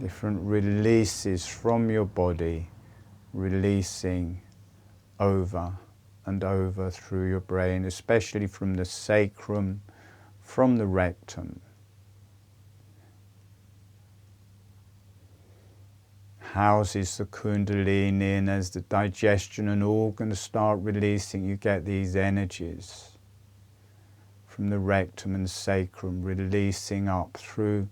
different releases from your body, releasing over and over through your brain, especially from the sacrum, from the rectum. Houses the Kundalini, and as the digestion and organs start releasing, you get these energies from the rectum and sacrum releasing up through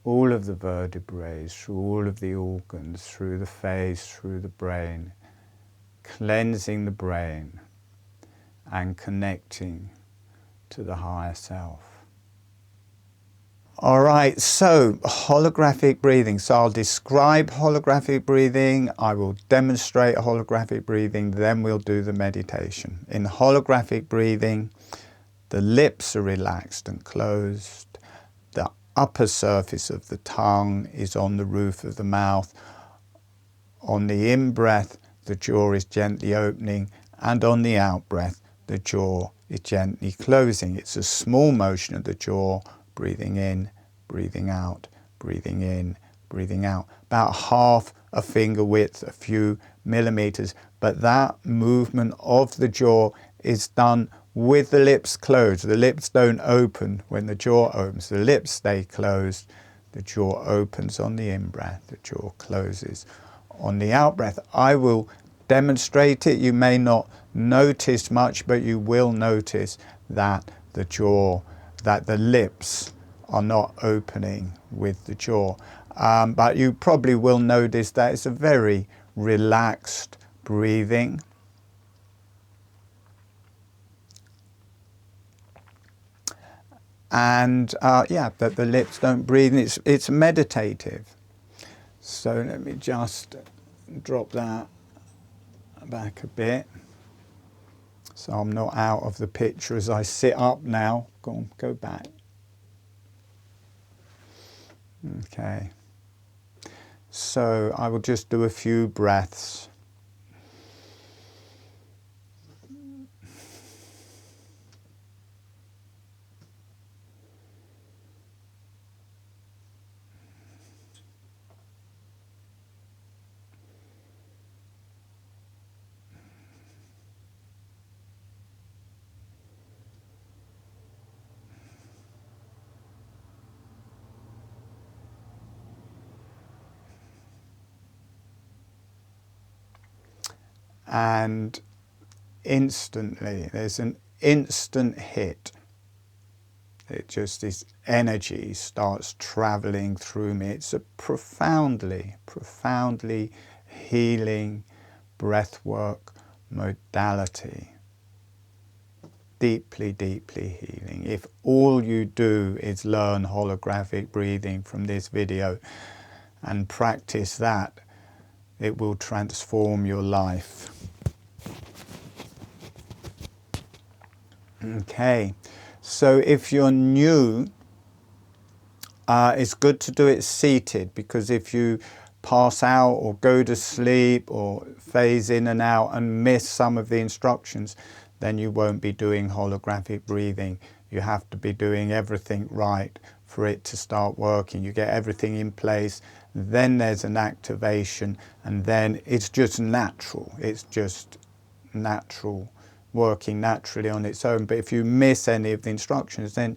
all of the vertebrae, through all of the organs, through the face, through the brain, cleansing the brain and connecting to the higher self. All right, so holographic breathing. So I'll describe holographic breathing, I will demonstrate holographic breathing, then we'll do the meditation. In holographic breathing, the lips are relaxed and closed. The upper surface of the tongue is on the roof of the mouth. On the in-breath, the jaw is gently opening, and on the out-breath, the jaw is gently closing. It's a small motion of the jaw, breathing in, breathing out, breathing in, breathing out. About half a finger width, a few millimeters, but that movement of the jaw is done with the lips closed. The lips don't open when the jaw opens. The lips stay closed. The jaw opens on the in-breath. The jaw closes on the out-breath. I will demonstrate it. You may not notice much, but you will notice that the jaw, that the lips are not opening with the jaw. But you probably will notice that it's a very relaxed breathing. And yeah, that the lips don't breathe. It's meditative. So let me just drop that back a bit, so I'm not out of the picture as I sit up now. Go on, go back. Okay. So I will just do a few breaths. And instantly, there's an instant hit. It just, this energy starts traveling through me. It's a profoundly, profoundly healing breathwork modality. Deeply, deeply healing. If all you do is learn holographic breathing from this video and practice that, it will transform your life. Okay, so if you're new, it's good to do it seated, because if you pass out or go to sleep or phase in and out and miss some of the instructions, then you won't be doing holographic breathing. You have to be doing everything right for it to start working. You get everything in place, then there's an activation, and then it's just natural. It's just natural, working naturally on its own. But if you miss any of the instructions, then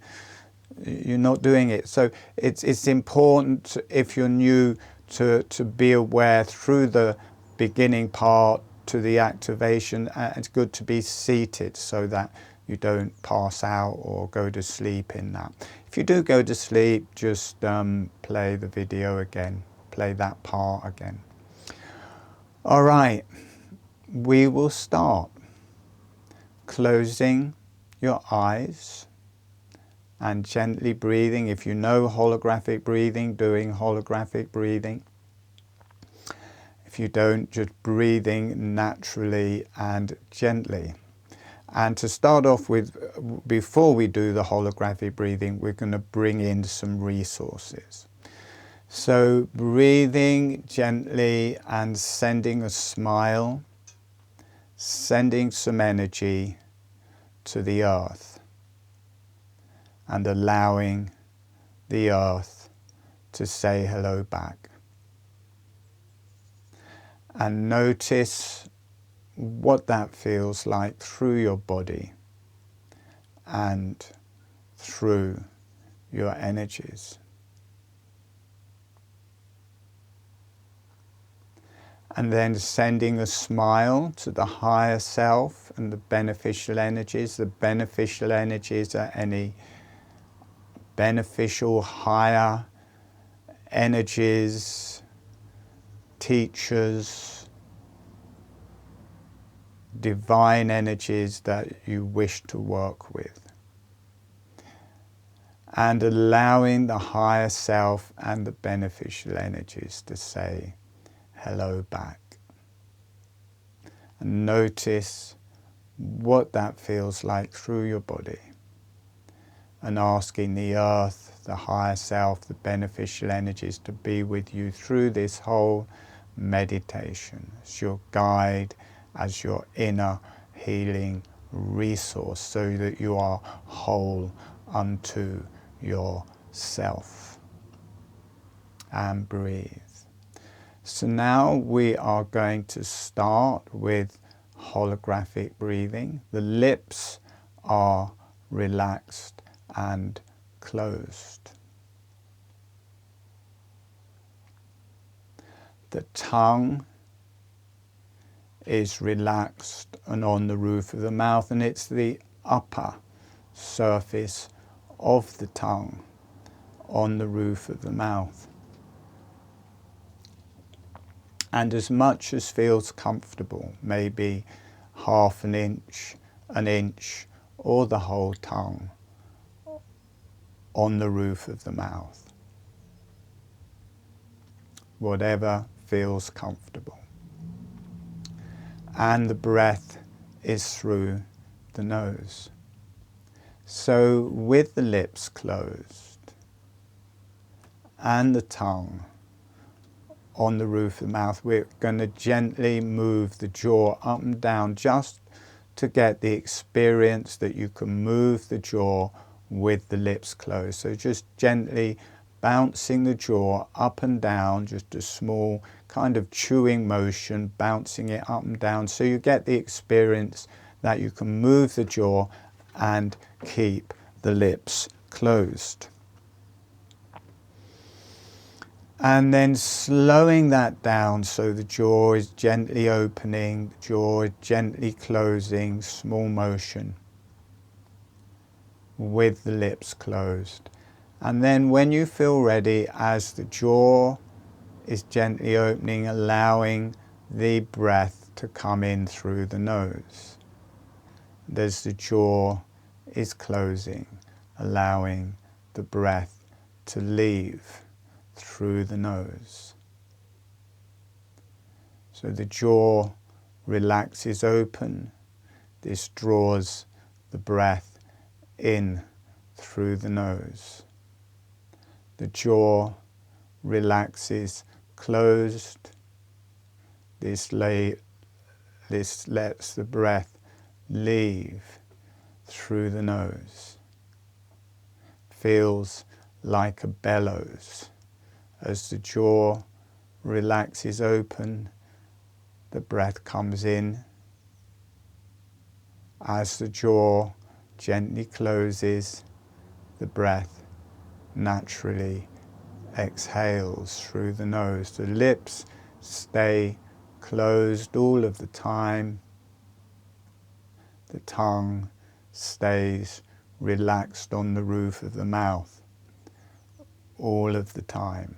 you're not doing it. So it's important, if you're new, to be aware through the beginning part to the activation. It's good to be seated so that you don't pass out or go to sleep in that. If you do go to sleep, just play the video again, play that part again. All right, we will start. Closing your eyes and gently breathing. If you know holographic breathing, doing holographic breathing. If you don't, just breathing naturally and gently. And to start off with, before we do the holographic breathing, we're going to bring in some resources. So breathing gently and sending a smile, sending some energy to the earth, and allowing the earth to say hello back. And notice what that feels like through your body and through your energies. And then sending a smile to the higher self and the beneficial energies. The beneficial energies are any beneficial higher energies, teachers, divine energies that you wish to work with. And allowing the higher self and the beneficial energies to say hello back. And notice what that feels like through your body. And asking the earth, the higher self, the beneficial energies to be with you through this whole meditation as your guide, as your inner healing resource, so that you are whole unto yourself. And breathe. So now we are going to start with holographic breathing. The lips are relaxed and closed. The tongue is relaxed and on the roof of the mouth, and it's the upper surface of the tongue on the roof of the mouth. And as much as feels comfortable, maybe half an inch, or the whole tongue on the roof of the mouth. Whatever feels comfortable. And the breath is through the nose. So with the lips closed and the tongue on the roof of the mouth, we're going to gently move the jaw up and down, just to get the experience that you can move the jaw with the lips closed. So just gently bouncing the jaw up and down, just a small kind of chewing motion, bouncing it up and down, so you get the experience that you can move the jaw and keep the lips closed. And then slowing that down so the jaw is gently opening, the jaw is gently closing, small motion with the lips closed. And then when you feel ready, as the jaw is gently opening, allowing the breath to come in through the nose. And as the jaw is closing, allowing the breath to leave through the nose. So the jaw relaxes open. This draws the breath in through the nose. The jaw relaxes closed. This lets the breath leave through the nose. Feels like a bellows. As the jaw relaxes open, the breath comes in. As the jaw gently closes, the breath naturally exhales through the nose. The lips stay closed all of the time. The tongue stays relaxed on the roof of the mouth all of the time.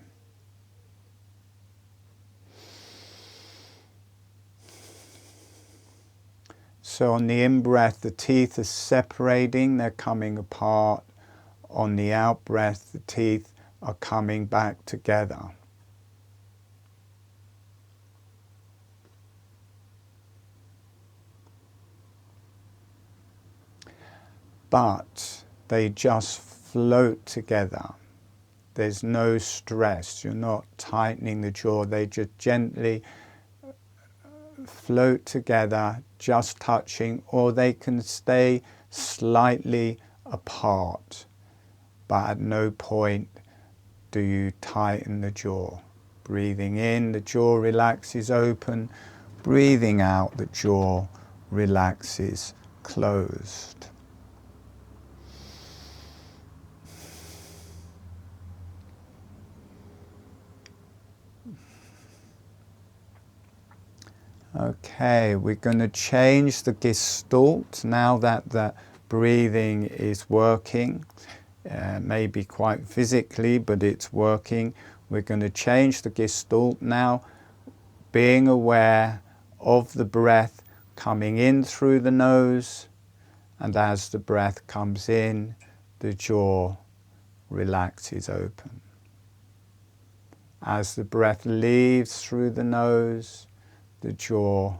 So on the in-breath, the teeth are separating, they're coming apart. On the out-breath, the teeth are coming back together. But they just float together. There's no stress. You're not tightening the jaw. They just gently float together, just touching, or they can stay slightly apart, but at no point do you tighten the jaw? Breathing in, the jaw relaxes open. Breathing out, the jaw relaxes closed. Okay, we're going to change the gestalt now that the breathing is working. Maybe quite physically, but it's working. We're going to change the gestalt now, being aware of the breath coming in through the nose, and as the breath comes in, the jaw relaxes open. As the breath leaves through the nose, the jaw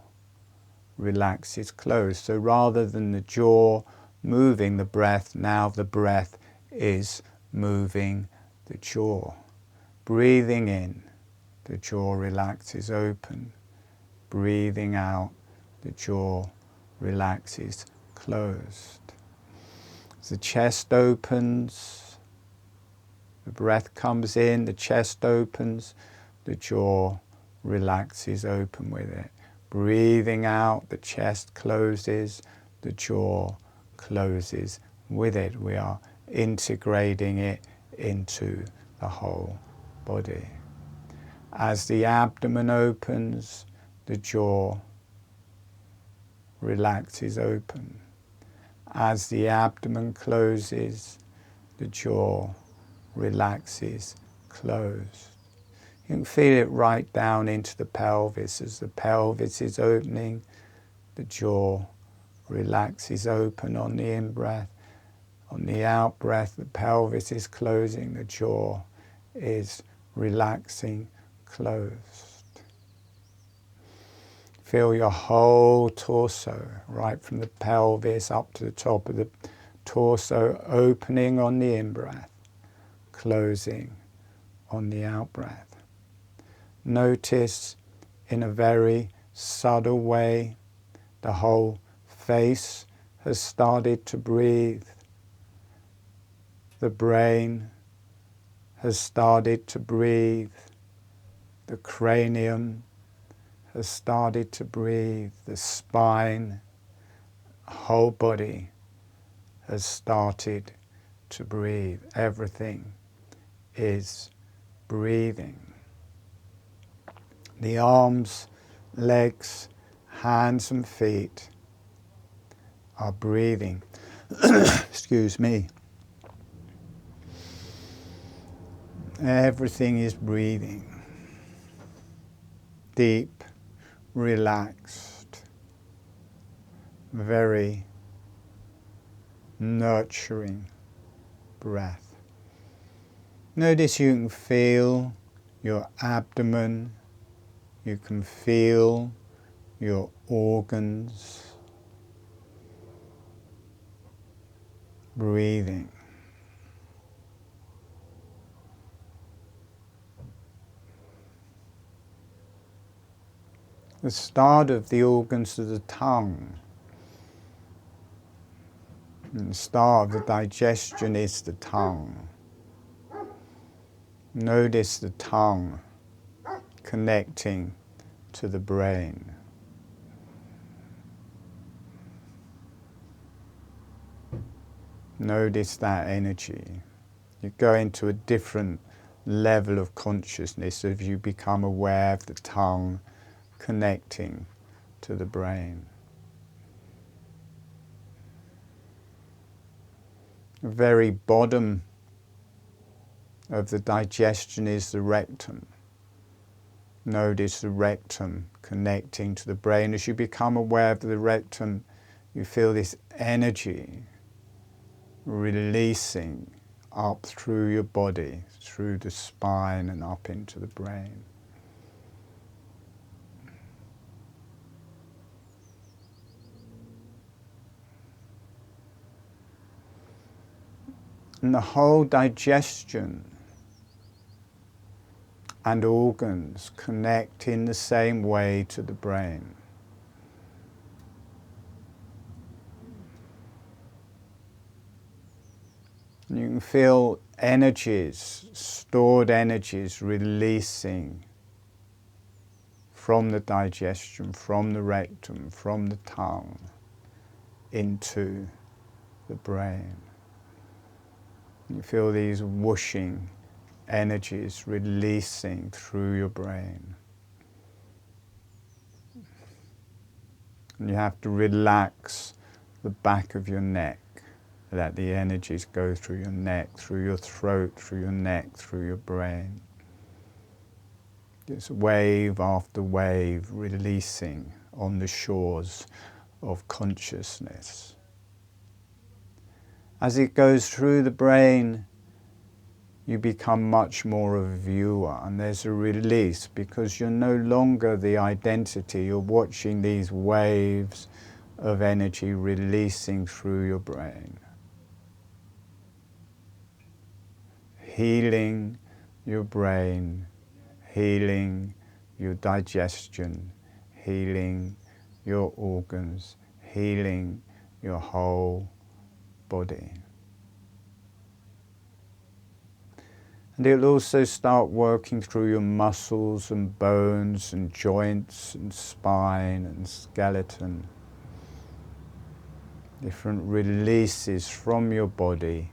relaxes closed. So rather than the jaw moving the breath, now the breath is moving the jaw. Breathing in, the jaw relaxes open. Breathing out, the jaw relaxes closed. As the chest opens, the breath comes in, the chest opens, the jaw relaxes open with it. Breathing out, the chest closes, the jaw closes with it. We are integrating it into the whole body. As the abdomen opens, the jaw relaxes open. As the abdomen closes, the jaw relaxes closed. You can feel it right down into the pelvis. As the pelvis is opening, the jaw relaxes open on the in-breath. On the out-breath, the pelvis is closing, the jaw is relaxing closed. Feel your whole torso, right from the pelvis up to the top of the torso, opening on the in-breath, closing on the out-breath. Notice in a very subtle way, the whole face has started to breathe. The brain has started to breathe. The cranium has started to breathe. The spine, whole body has started to breathe. Everything is breathing. The arms, legs, hands and feet are breathing. Excuse me. Everything is breathing. Deep, relaxed, very nurturing breath. Notice you can feel your abdomen. You can feel your organs breathing. The start of the organs of the tongue. And the start of the digestion is the tongue. Notice the tongue connecting to the brain. Notice that energy. You go into a different level of consciousness as you become aware of the tongue connecting to the brain. The very bottom of the digestion is the rectum. Notice the rectum connecting to the brain. As you become aware of the rectum, you feel this energy releasing up through your body, through the spine and up into the brain. And the whole digestion and organs connect in the same way to the brain. And you can feel energies, stored energies releasing from the digestion, from the rectum, from the tongue into the brain. You feel these whooshing energies releasing through your brain. And you have to relax the back of your neck, let the energies go through your neck, through your throat, through your neck, through your brain. It's wave after wave releasing on the shores of consciousness. As it goes through the brain, you become much more of a viewer, and there's a release because you're no longer the identity. You're watching these waves of energy releasing through your brain, healing your brain, healing your digestion, healing your organs, healing your whole body. And it'll also start working through your muscles and bones and joints and spine and skeleton. Different releases from your body,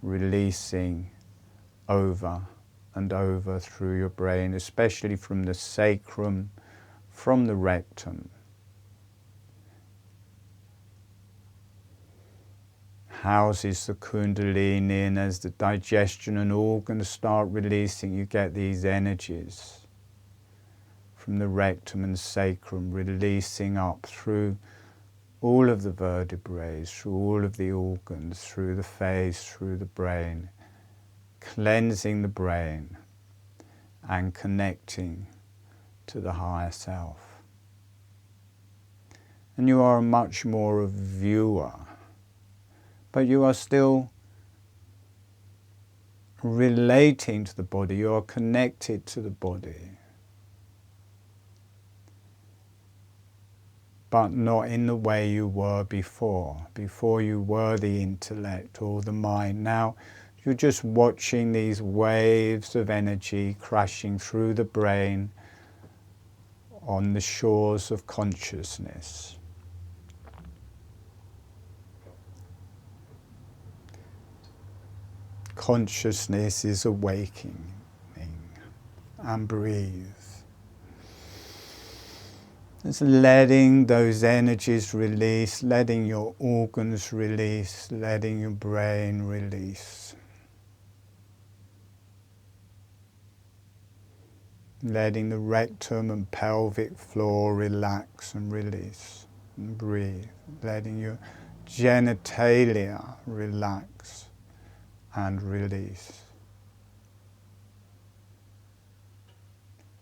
releasing over and over through your brain, especially from the sacrum, from the rectum. Houses the Kundalini, and as the digestion and organs start releasing, you get these energies from the rectum and sacrum releasing up through all of the vertebrae, through all of the organs, through the face, through the brain, cleansing the brain and connecting to the higher self. And you are much more a viewer, but you are still relating to the body, you are connected to the body, but not in the way you were before. Before you were the intellect or the mind. Now you're just watching these waves of energy crashing through the brain on the shores of consciousness. Consciousness is awakening, and breathe. It's letting those energies release, letting your organs release, letting your brain release. Letting the rectum and pelvic floor relax and release and breathe. Letting your genitalia relax and release.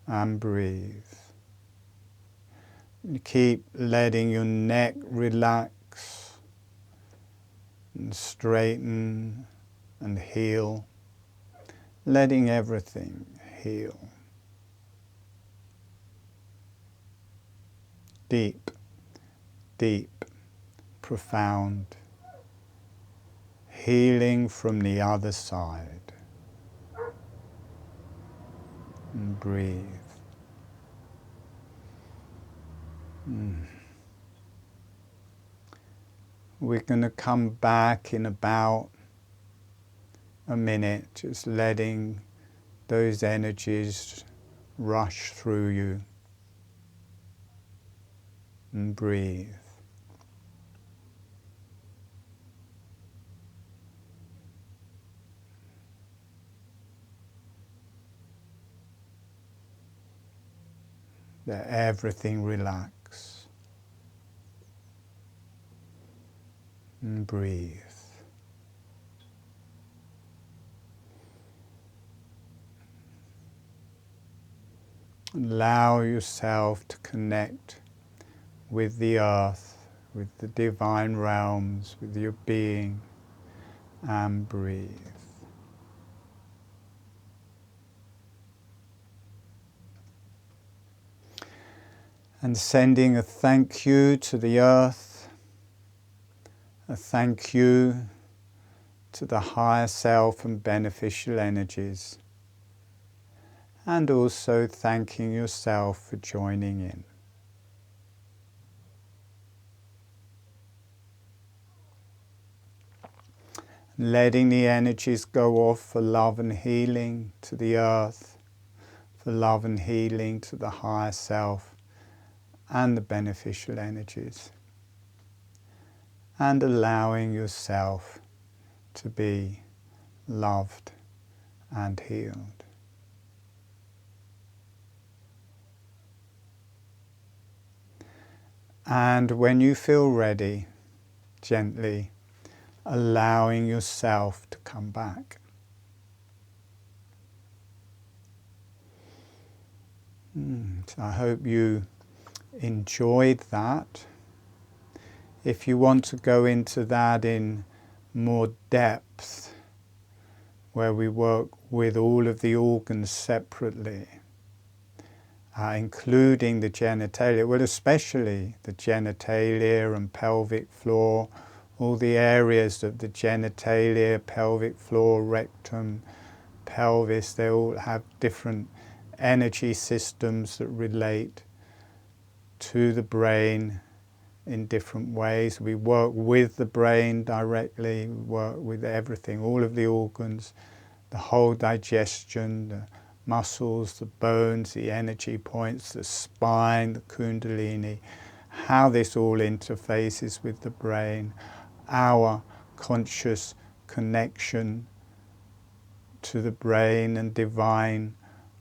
And breathe. You keep letting your neck relax and straighten and heal. Letting everything heal. Deep, deep, profound. Healing from the other side. And breathe. We're going to come back in about a minute, just letting those energies rush through you. And breathe. Let everything relax. And breathe. Allow yourself to connect with the earth, with the divine realms, with your being, and breathe. And sending a thank you to the earth, a thank you to the higher self and beneficial energies, and also thanking yourself for joining in. Letting the energies go off for love and healing to the earth, for love and healing to the higher self and the beneficial energies, and allowing yourself to be loved and healed. And when you feel ready, gently allowing yourself to come back. So I hope you enjoyed that. If you want to go into that in more depth, where we work with all of the organs separately, including the genitalia, well, especially the genitalia and pelvic floor, all the areas of the genitalia, pelvic floor, rectum, pelvis, they all have different energy systems that relate to the brain in different ways. We work with the brain directly, we work with everything, all of the organs, the whole digestion, the muscles, the bones, the energy points, the spine, the Kundalini, how this all interfaces with the brain, our conscious connection to the brain and divine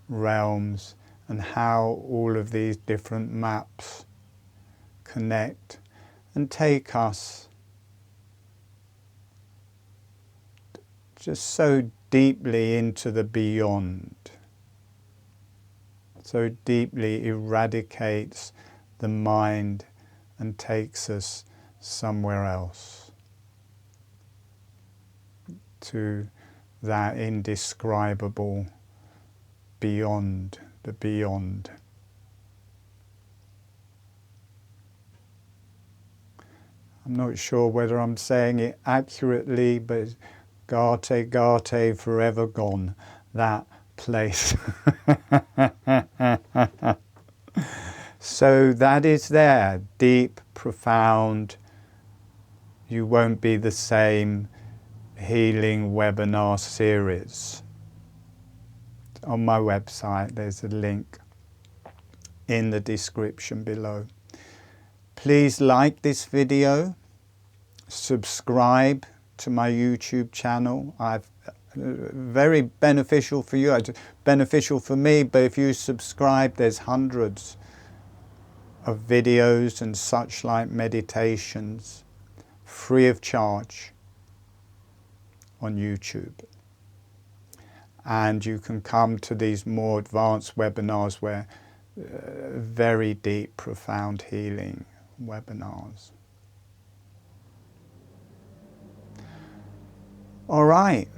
realms, and how all of these different maps connect and take us just so deeply into the beyond, so deeply eradicates the mind and takes us somewhere else, to that indescribable beyond the beyond. I'm not sure whether I'm saying it accurately, but Gate, Gate, forever gone, that place. So that is there, deep, profound, you won't be the same healing webinar series. On my website, there's a link in the description below. Please like this video, subscribe to my YouTube channel. Very beneficial for you, beneficial for me, but if you subscribe, there's hundreds of videos and such like meditations free of charge on YouTube. And you can come to these more advanced webinars where very deep, profound healing webinars. All right,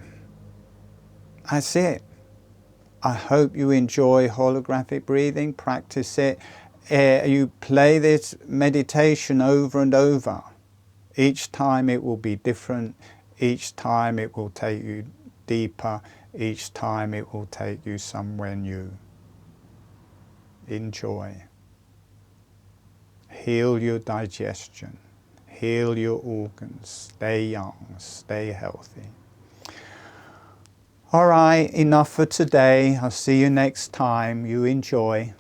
that's it. I hope you enjoy holographic breathing, practice it. You play this meditation over and over. Each time it will be different. Each time it will take you deeper. Each time it will take you somewhere new. Enjoy. Heal your digestion. Heal your organs. Stay young. Stay healthy. All right, enough for today. I'll see you next time. You enjoy.